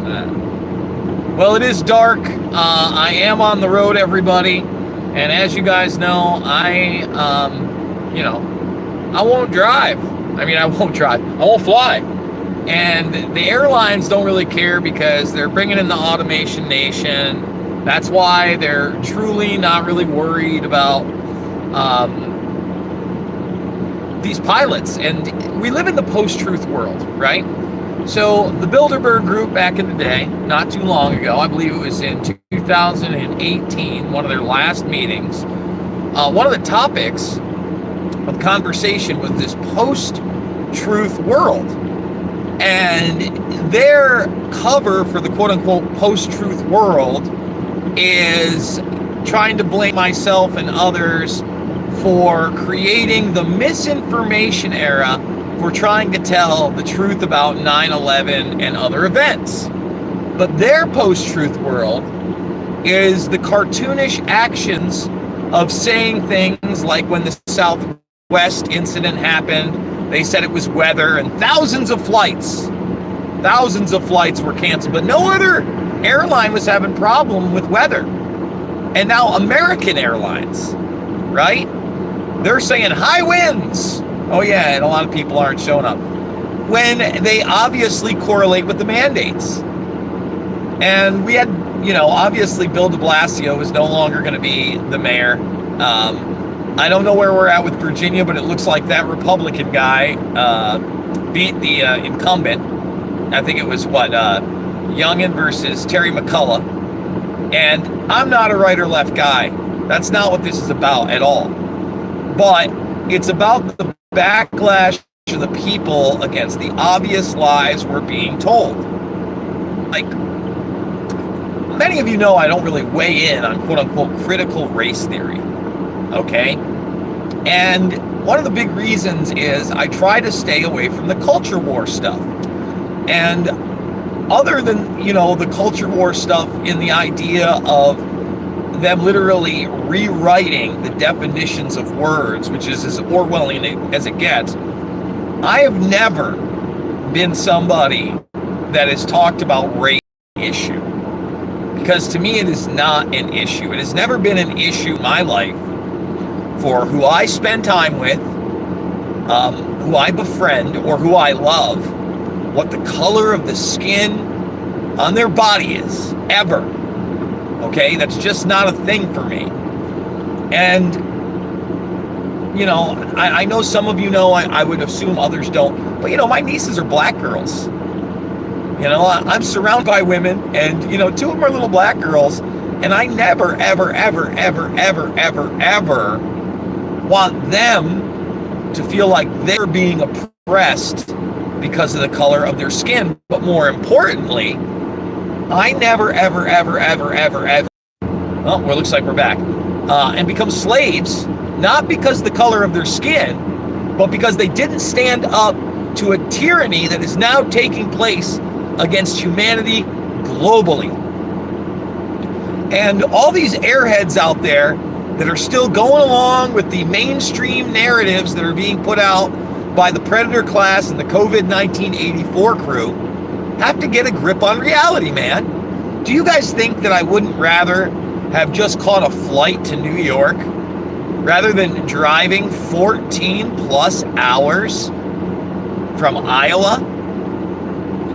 Well, it is dark. I am on the road, everybody. And as you guys know, I won't drive. I won't drive. I won't fly. And the airlines don't really care because they're bringing in the automation nation. That's why they're truly not really worried about these pilots. And we live in the post-truth world, right? So the Bilderberg Group back in the day, not too long ago, I believe it was in 2018, one of their last meetings, one of the topics of conversation was this post-truth world. And their cover for the quote-unquote post-truth world is trying to blame myself and others for creating the misinformation era for trying to tell the truth about 9/11 and other events. But their post-truth world is the cartoonish actions of saying things like when the Southwest incident happened, they said it was weather, and thousands of flights were canceled, but no other airline was having problem with weather. And now American Airlines, right? They're saying high winds. Oh yeah, and a lot of people aren't showing up when they obviously correlate with the mandates. And we had, obviously Bill de Blasio is no longer going to be the mayor. I don't know where we're at with Virginia, but it looks like that Republican guy beat the incumbent. I think it was Youngin versus Terry McCullough. And I'm not a right or left guy. That's not what this is about at all. But it's about the backlash of the people against the obvious lies we're being told. Like, many of you know I don't really weigh in on quote-unquote critical race theory, okay? And one of the big reasons is I try to stay away from the culture war stuff. And other than, the culture war stuff in the idea of them literally rewriting the definitions of words, which is as Orwellian as it gets, I have never been somebody that has talked about race issue. Because to me, it is not an issue. It has never been an issue in my life for who I spend time with, who I befriend, or who I love, what the color of the skin on their body is, ever. Okay, that's just not a thing for me. And, I know some of you know, I would assume others don't, but, my nieces are black girls. I'm surrounded by women, and, two of them are little black girls, and I never, ever, ever, ever, ever, ever, ever want them to feel like they're being oppressed because of the color of their skin. But more importantly, I never, ever, ever, ever, ever, ever, well, it looks like we're back, and become slaves, not because the color of their skin, but because they didn't stand up to a tyranny that is now taking place against humanity globally. And all these airheads out there that are still going along with the mainstream narratives that are being put out by the Predator class and the COVID-19 84 crew have to get a grip on reality, man. Do you guys think that I wouldn't rather have just caught a flight to New York rather than driving 14 plus hours from Iowa?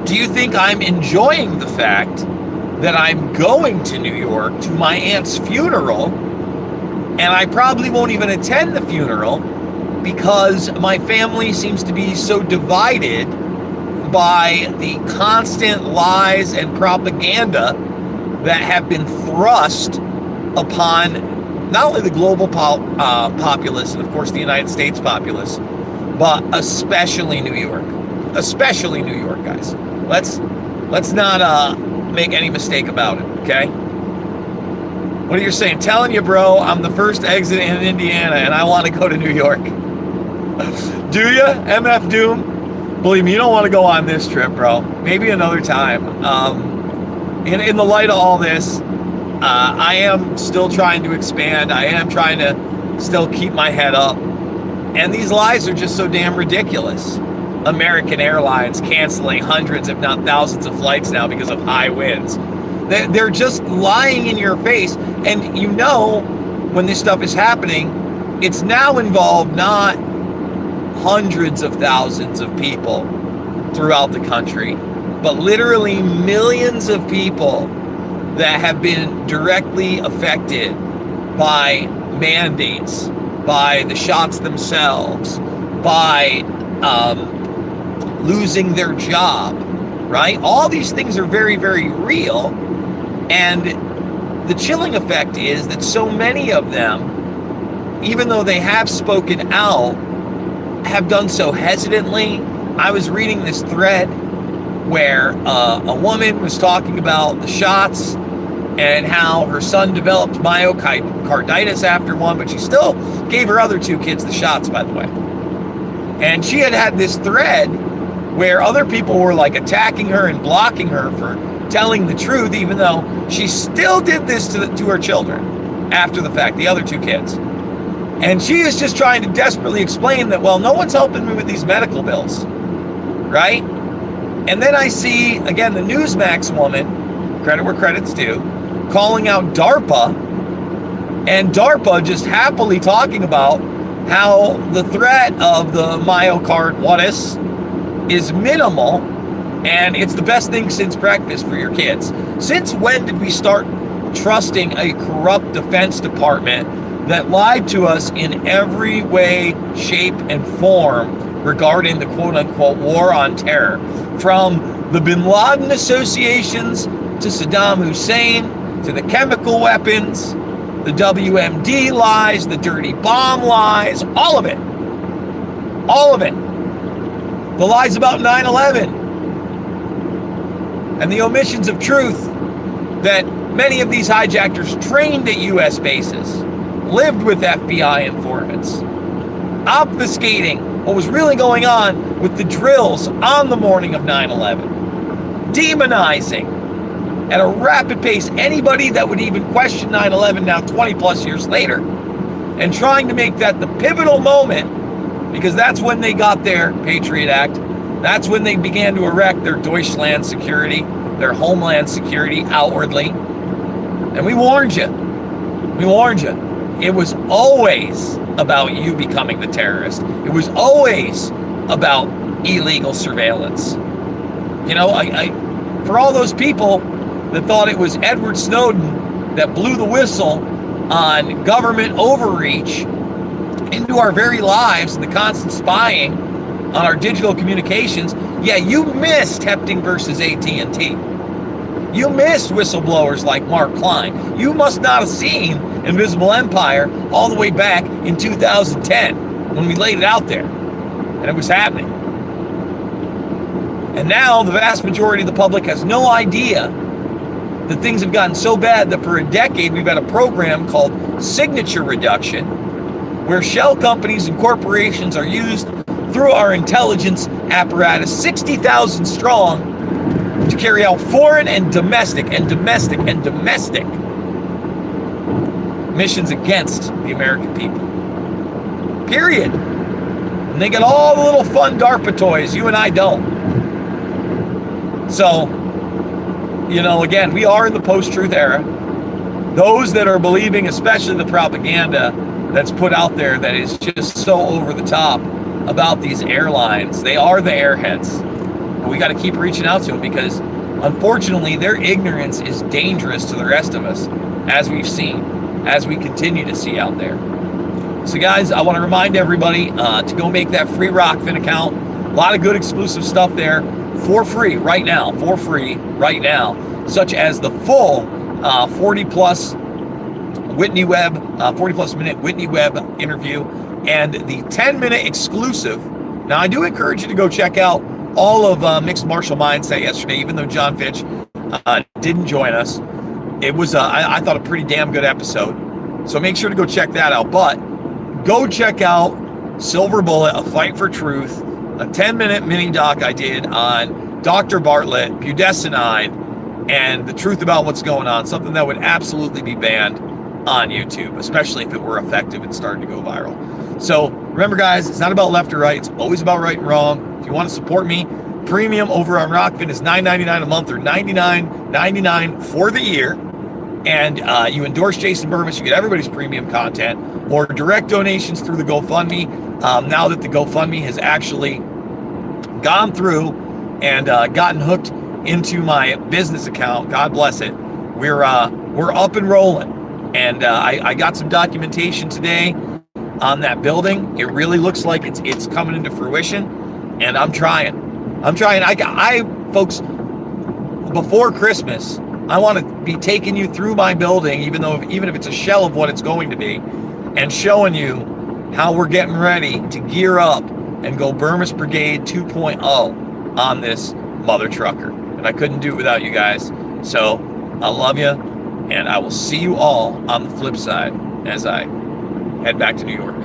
Do you think I'm enjoying the fact that I'm going to New York to my aunt's funeral, and I probably won't even attend the funeral because my family seems to be so divided by the constant lies and propaganda that have been thrust upon not only the global populace and of course the United States populace, but especially New York. Especially New York, guys. Let's not make any mistake about it, okay? What are you saying? Telling you, bro, I'm the first exit in Indiana and I want to go to New York. Do you, MF Doom? Believe me, you don't want to go on this trip, bro. Maybe another time. In the light of all this, I am still trying to expand. I am trying to still keep my head up. And these lies are just so damn ridiculous. American Airlines canceling hundreds, if not thousands of flights now because of high winds. They're just lying in your face. And you know, when this stuff is happening, it's now involved not hundreds of thousands of people throughout the country, but literally millions of people that have been directly affected by mandates, by the shots themselves, by losing their job, right? All these things are very, very real. And the chilling effect is that so many of them, even though they have spoken out, have done so hesitantly. I was reading this thread where a woman was talking about the shots and how her son developed myocarditis after one, but she still gave her other two kids the shots, by the way. And she had this thread where other people were like attacking her and blocking her for telling the truth, even though she still did this to her children after the fact, the other two kids. And she is just trying to desperately explain that, well, no one's helping me with these medical bills, right? And then I see, again, the Newsmax woman, credit where credit's due, calling out DARPA, and DARPA just happily talking about how the threat of the myocarditis is minimal, and it's the best thing since breakfast for your kids. Since when did we start trusting a corrupt Defense Department that lied to us in every way, shape, and form regarding the quote-unquote war on terror? From the Bin Laden associations to Saddam Hussein to the chemical weapons, the WMD lies, the dirty bomb lies, all of it. All of it. The lies about 9/11 and the omissions of truth that many of these hijackers trained at U.S. bases, lived with FBI informants, obfuscating what was really going on with the drills on the morning of 9/11, demonizing at a rapid pace anybody that would even question 9/11 now 20 plus years later, and trying to make that the pivotal moment, because that's when they got their Patriot Act. That's when they began to erect their Deutschland security, their homeland security outwardly. And we warned you. We warned you. It was always about you becoming the terrorist. It was always about illegal surveillance. You know, for all those people that thought it was Edward Snowden that blew the whistle on government overreach into our very lives and the constant spying on our digital communications, yeah, you missed Hepting versus AT&T. You missed whistleblowers like Mark Klein. You must not have seen Invisible Empire all the way back in 2010 when we laid it out there and it was happening. And now the vast majority of the public has no idea that things have gotten so bad that for a decade we've had a program called signature reduction, where shell companies and corporations are used through our intelligence apparatus, 60,000 strong, to carry out foreign and domestic missions against the American people. Period. And they get all the little fun DARPA toys. You and I don't. So, you know, again, we are in the post-truth era. Those that are believing, especially the propaganda that's put out there that is just so over the top about these airlines, they are the airheads. But we got to keep reaching out to them because, unfortunately, their ignorance is dangerous to the rest of us, as we've seen, as we continue to see out there. So, guys, I want to remind everybody to go make that free Rockfin account. A lot of good exclusive stuff there for free right now, such as the full 40-plus Whitney Webb, 40-plus minute Whitney Webb interview, and the 10-minute exclusive. Now, I do encourage you to go check out all of Mixed Martial Mindset yesterday, even though John Fitch didn't join us. It was, I thought, a pretty damn good episode. So make sure to go check that out. But go check out Silver Bullet, A Fight for Truth, a 10-minute mini doc I did on Dr. Bartlett, budesonide, and the truth about what's going on, something that would absolutely be banned on YouTube, especially if it were effective and starting to go viral. So Remember, guys, it's not about left or right. It's always about right and wrong. If you want to support me, premium over on Rockfin is $9.99 a month or $99.99 for the year. And you endorse Jason Burmis, you get everybody's premium content, or direct donations through the GoFundMe. Now that the GoFundMe has actually gone through and gotten hooked into my business account, God bless it, we're up and rolling. And I got some documentation today on that building. It really looks like it's coming into fruition, and I'm trying. I folks, before Christmas, I want to be taking you through my building, even if it's a shell of what it's going to be, and showing you how we're getting ready to gear up and go Burmis Brigade 2.0 on this mother trucker. And I couldn't do it without you guys. So I love you, and I will see you all on the flip side as I head back to New York.